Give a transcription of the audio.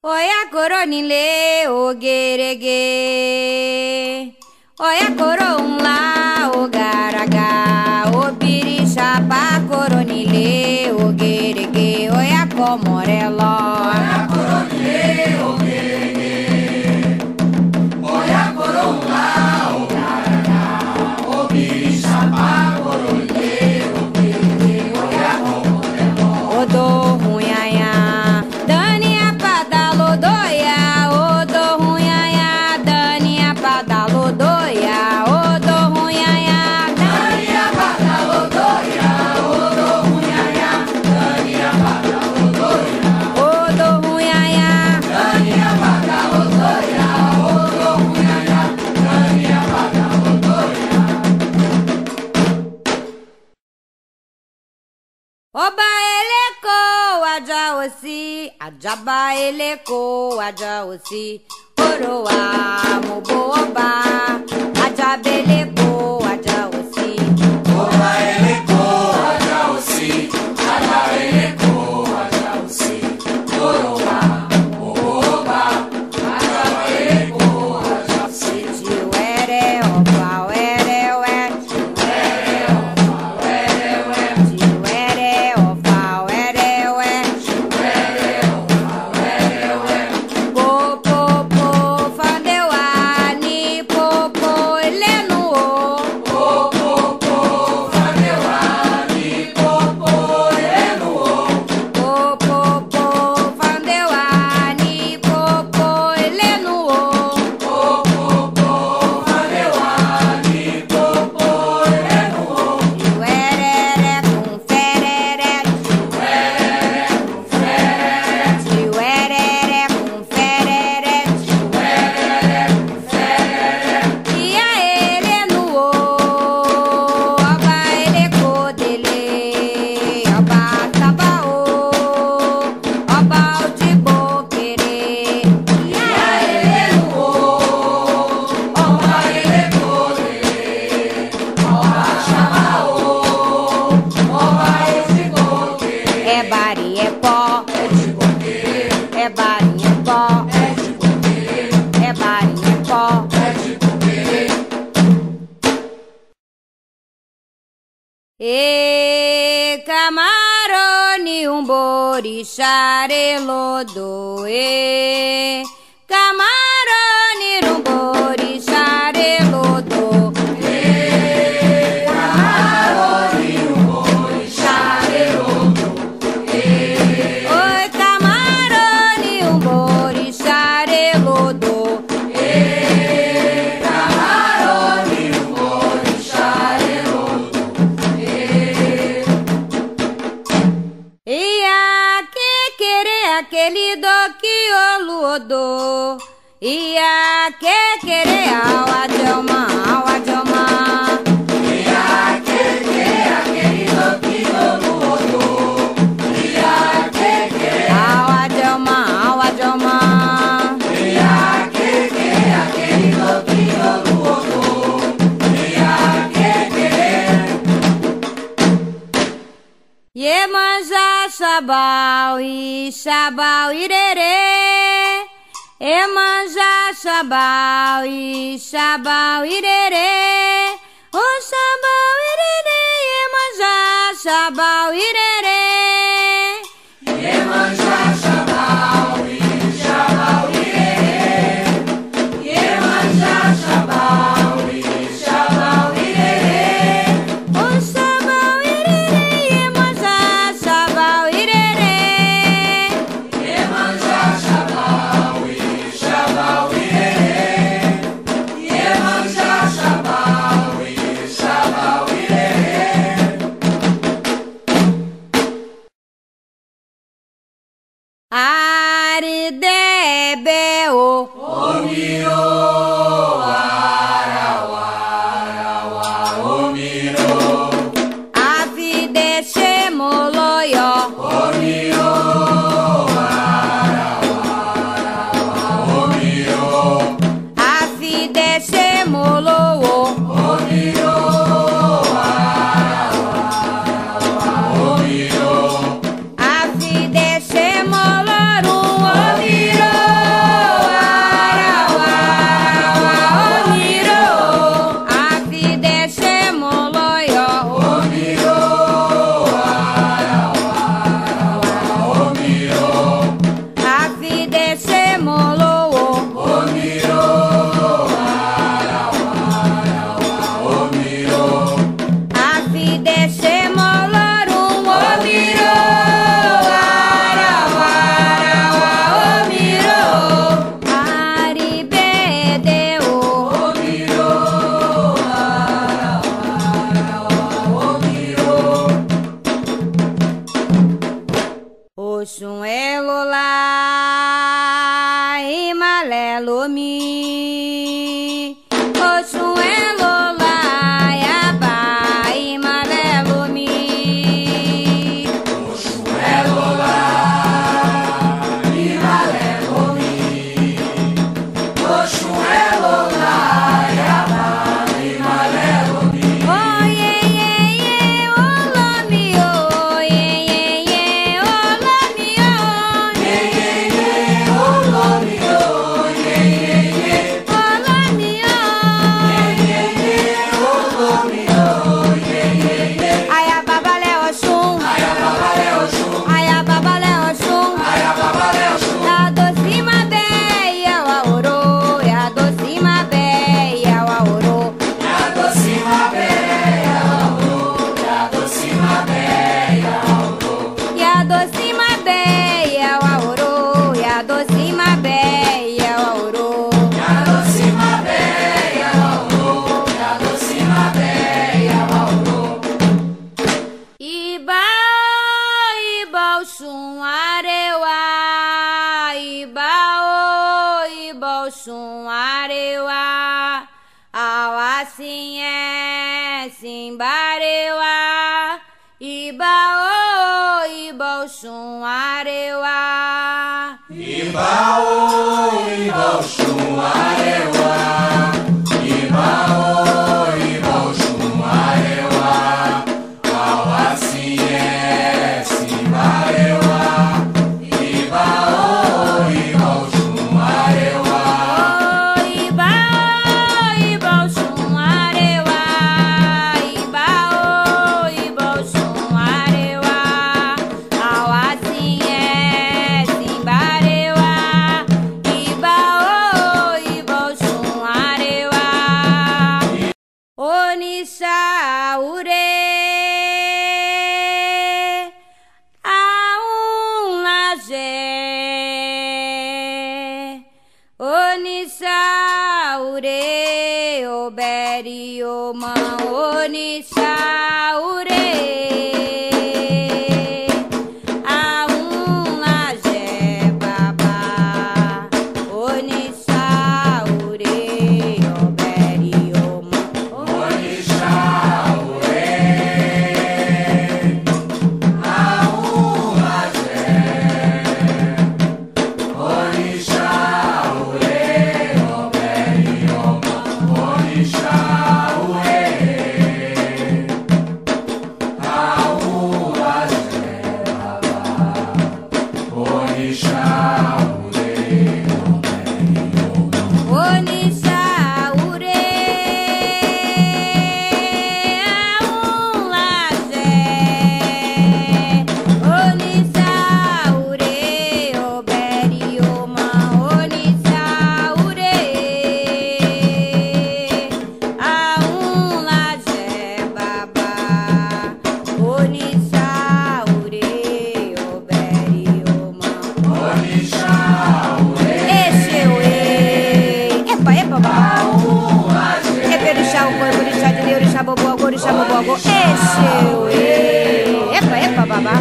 Oya koronile ogerege, oya koronla ogaraga, obiri chapa koronile ogerege, oya komorelo. Oya koronile ogerege, oya koronla ogaraga, obiri chapa koronile ogerege, oya komorelo. Odo hunhaya, Dani apadalodoia, odo hunhaya, Dani apadalodoia, odo hunhaya, Dani apadalodoia, odo hunhaya, Dani apadalodoia, odo hunhaya. Dani apadalodoia, odo hunhaya, Dani apadalodoia. Oba eleko ajaosi, ajaba eleko ajaosi, oroa mubo oba, ajabeleko ajaosi. Oba eleko ajaosi, ala eleko ajaosi, oroba, oba, ala eleko ajaosi. Tiwere oba were we, tiwere oba were we, po po po fandewa ni po po elenu o, po po po fandewa ni po po elenu o, po po po fandewa ni po po elenu o, po po po fandewa ni po po elenu o. Tiwerere com ferere, tiwerere com ferere, e a ele no oba ele codele, oba tabaô, oba o de boquere, e a ele no Oba ele codele, oba chamaô, oba esse coque, é bari é pó, é de coque, é bari é pó, é de coque, é bari é pó. é de coque. E camarone um borixarelodo, e camarone um borixarelodo, Camarone, xarerodo, oi camarone um borixarelodo, camarone, xarerodo, e a que querer aquele do que o luodo, e a que querer ao adioma, ao adioma. Iemanjá, Xabau e Xabau irerê, Iemanjá, Xabau e Xabau irerê, o Xabau irerê, Iemanjá, Xabau irerê. Iemanjá, Xabau e Xabau irerê, Iemanjá, Xabau e Xabau irerê, O Xabau irerê, Iemanjá, Xabau irerê. Iemanjá, Xabau e Xabau irerê, Iemanjá, Xabau e Xabau irerê. desce molo, o miro, o miro, a fi desce molorum, o miro, o miro, aribedeu, o miro, o miro, Oxum elolá, imalelo mi, Oxum elolá, yaba, imalelo mi, Oxum elolá, imalelo mi, Oxum elolá, yaba, imalelo mi, oye, ye, ye, olomi, oye, ye, ye, olomi, oye, olomio, ye, olomi, olomio, ye, ayababa le Oxum, ayababa le Oxum, ayababa le Oxum. ayababa le Oxum, Ya docima beia o auro, ya docima beia o auro, yadocima beia, yadocima beia, ya docima beia o auro, ya docima beia o auro. yadocima beia, yadocima beia, Iba, iba o chum arewa, iba o chum arewa, ao assim é simbarewa, iba o chum arewa. Ibao, ibao chumarewa, ibao chumarewa, ao assim é simbarewa, ibao chumarewa, Iba o chum arewa, iba o chum arewa, ao assim é simbarewa, iba o chum arewa, Onissa ure, aum lajé, Onissa ure, oberi oma, Onissa ure, aum lajé baba, Onissa ure, oberi oma, Orixá, Ure, Aumagé, Orixá, Ure, Oberioma, Orixá, Ure, Aumagé, Baba, Orixá, Ure, Oberioma. Onissa ure, aum lajé, Onissa ure, oberi oma, Onissa ure, aum lajé baba, Onissa ure, oberi oma. Orixá, Ure, Exeuê, epa, epa, babá. Aumagé, Eperixá, o boi, orixá de Deus, orixá bobó, orixá bobó, exeuê, epa, epa, babá.